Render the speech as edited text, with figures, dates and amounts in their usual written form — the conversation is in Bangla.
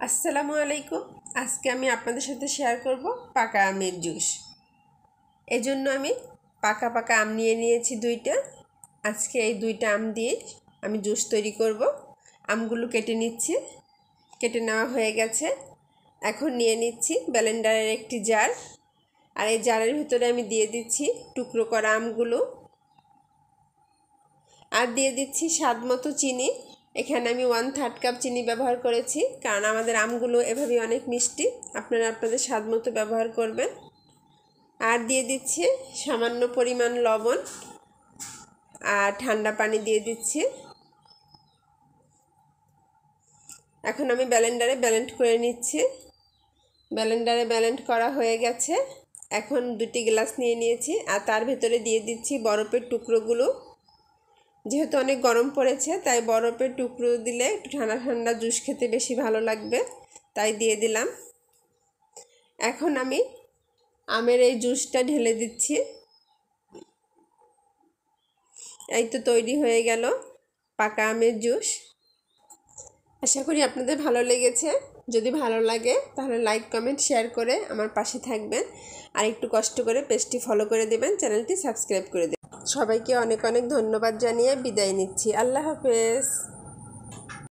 আসসালামু আলাইকুম। আজকে আমি আপনাদের সাথে শেয়ার করব পাকা আমের জুস। এজন্য আমি পাকা পাকা আম নিয়ে নিয়েছি দুইটা। আজকে এই দুইটা আম দিয়ে আমি জুস তৈরি করব। আমগুলো কেটে নিচ্ছি। কেটে নেওয়া হয়ে গেছে। এখন নিয়ে নিচ্ছি ব্লেন্ডারের একটি জার। আর এই জারের ভিতরে আমি দিয়ে দিচ্ছি টুকরো করা আমগুলো। আর দিয়ে দিচ্ছি স্বাদ মতো চিনি। এখানে আমি 1/3 কাপ চিনি ব্যবহার করেছি, কারণ আমাদের আমগুলো এভাবে অনেক মিষ্টি। আপনারা আপনাদের স্বাদ মতো ব্যবহার করবেন। আর দিয়ে দিচ্ছি সামান্য পরিমাণ লবণ আর ঠান্ডা পানি দিয়ে দিচ্ছি। এখন আমি ব্লেন্ডারে ব্লেন্ড করে নিচ্ছি। ব্লেন্ডারে ব্লেন্ড করা হয়ে গেছে। এখন দুটি গ্লাস নিয়ে নিয়েছি আর তার ভেতরে দিয়ে দিচ্ছি বরফের টুকরোগুলো। যেহেতু অনেক গরম পড়েছে, তাই বরফের টুকরো দিলে একটু ঠান্ডা ঠান্ডা জুস খেতে বেশি ভালো লাগবে, তাই দিয়ে দিলাম। এখন আমি আমের এই জুসটা ঢেলে দিচ্ছি। এই তো তৈরি হয়ে গেল পাকা আমের জুস। আশা করি আপনাদের ভালো লেগেছে। যদি ভালো লাগে তাহলে লাইক কমেন্ট শেয়ার করে আমার পাশে থাকবেন। আর একটু কষ্ট করে পেজটি ফলো করে দেবেন, চ্যানেলটি সাবস্ক্রাইব করে দেবেন। সবাইকে অনেক অনেক ধন্যবাদ জানিয়ে বিদায় নিচ্ছি। আল্লাহ হাফেজ।